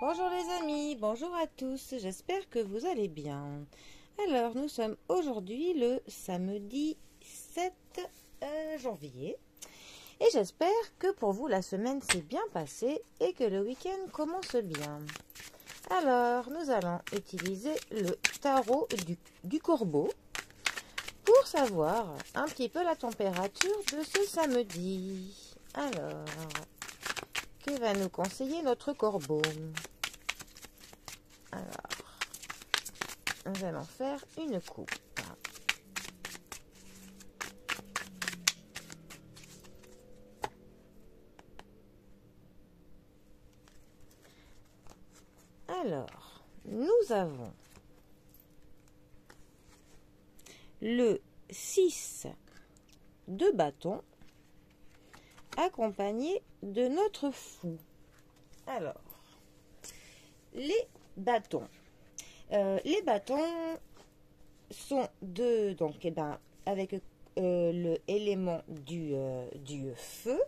Bonjour les amis, bonjour à tous, j'espère que vous allez bien. Alors, nous sommes aujourd'hui le samedi 7 janvier et j'espère que pour vous la semaine s'est bien passée et que le week-end commence bien. Alors, nous allons utiliser le tarot du corbeau pour savoir un petit peu la température de ce samedi. Alors, que va nous conseiller notre corbeau? Alors, nous allons faire une coupe. Alors, nous avons le 6 de bâton accompagné de notre fou. Alors, les bâtons. Les bâtons sont donc, avec le élément du feu.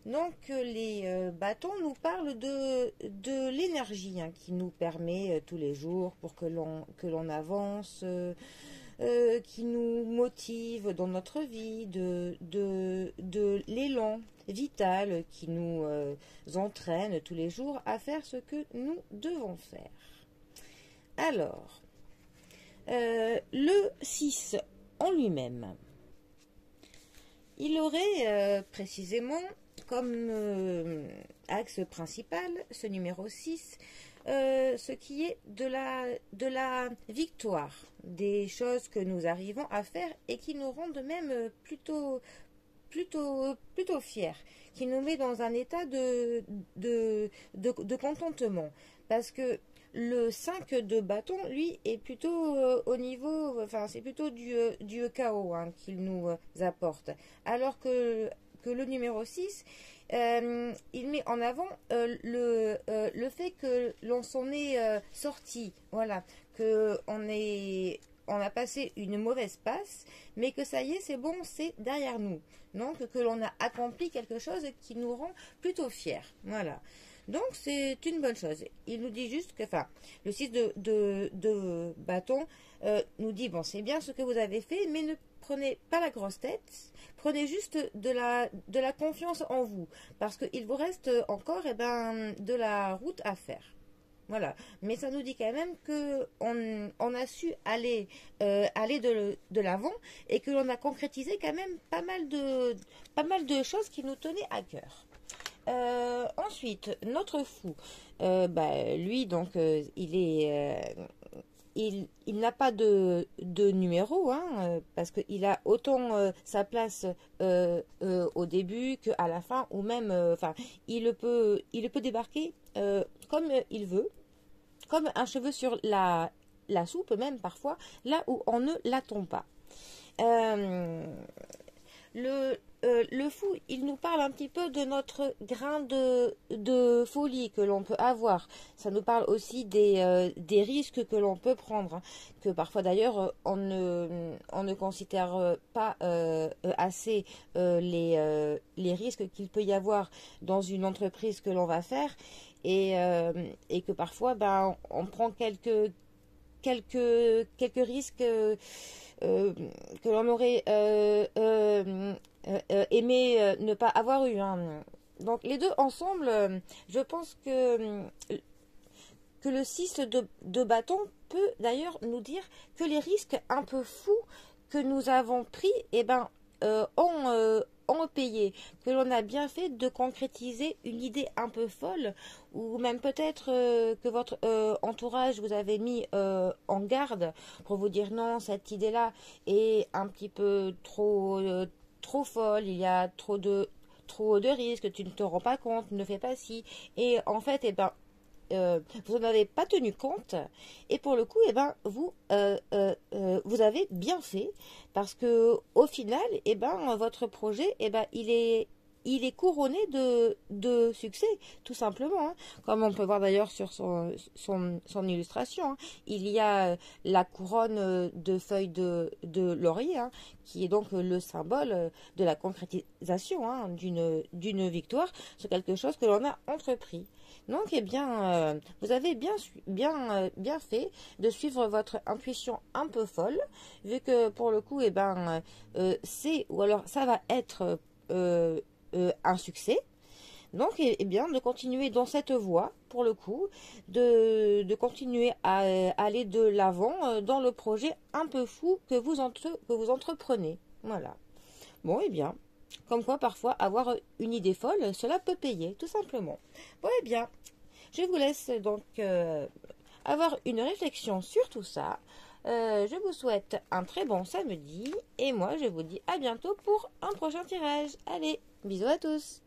Donc, les bâtons nous parlent de l'énergie qui nous permet tous les jours pour que l'on avance, qui nous motive dans notre vie, de l'élan vital qui nous entraîne tous les jours à faire ce que nous devons faire. Alors, le 6 en lui-même, il aurait précisément comme axe principal, ce numéro 6, ce qui est de la victoire, des choses que nous arrivons à faire et qui nous rendent même plutôt fiers, qui nous met dans un état de contentement. Parce que le 5 de bâton, lui, est plutôt au niveau, c'est plutôt du chaos qu'il nous apporte. Alors que le numéro 6, il met en avant le fait que l'on s'en est sorti, voilà, on a passé une mauvaise passe, mais que ça y est, c'est bon, c'est derrière nous. Donc, que l'on a accompli quelque chose qui nous rend plutôt fiers. Voilà. Donc, c'est une bonne chose. Il nous dit juste que, le 6 de bâton nous dit, bon, c'est bien ce que vous avez fait, mais ne prenez pas la grosse tête, prenez juste de la confiance en vous, parce qu'il vous reste encore de la route à faire. Voilà, mais ça nous dit quand même que on a su aller de l'avant et que l'on a concrétisé quand même pas mal de choses qui nous tenaient à cœur. Ensuite, notre fou, lui donc il n'a pas de numéro, parce qu'il a autant sa place au début qu'à la fin, ou même, il peut débarquer comme il veut, comme un cheveu sur la soupe, même parfois, là où on ne l'attend pas. Le fou, il nous parle un petit peu de notre grain de folie que l'on peut avoir. Ça nous parle aussi des risques que l'on peut prendre, que parfois d'ailleurs on ne considère pas assez les risques qu'il peut y avoir dans une entreprise que l'on va faire, et que parfois on prend quelques risques que l'on aurait aimé ne pas avoir eu. Donc les deux ensemble, je pense que le 6 de bâton peut d'ailleurs nous dire que les risques un peu fous que nous avons pris ont payé, que l'on a bien fait de concrétiser une idée un peu folle, ou même peut-être que votre entourage vous avait mis en garde pour vous dire non, cette idée-là est un petit peu trop folle, il y a trop de risques, tu ne te rends pas compte, ne fais pas ci, et en fait, vous n'en avez pas tenu compte, et pour le coup, vous avez bien fait, parce que au final, votre projet, il est il est couronné de succès, tout simplement, hein. Comme on peut voir d'ailleurs sur son illustration, hein. Il y a la couronne de feuilles de laurier, hein, qui est donc le symbole de la concrétisation, hein, d'une victoire sur quelque chose que l'on a entrepris. Donc, eh bien, vous avez bien fait de suivre votre intuition un peu folle, vu que pour le coup, eh ben, c'est ou alors ça va être un succès. Donc, eh bien, de continuer dans cette voie, pour le coup, de continuer à aller de l'avant dans le projet un peu fou que vous entreprenez. Voilà. Bon, eh bien, comme quoi parfois avoir une idée folle, cela peut payer, tout simplement. Bon, eh bien, je vous laisse donc avoir une réflexion sur tout ça. Je vous souhaite un très bon samedi et moi je vous dis à bientôt pour un prochain tirage. Allez, bisous à tous!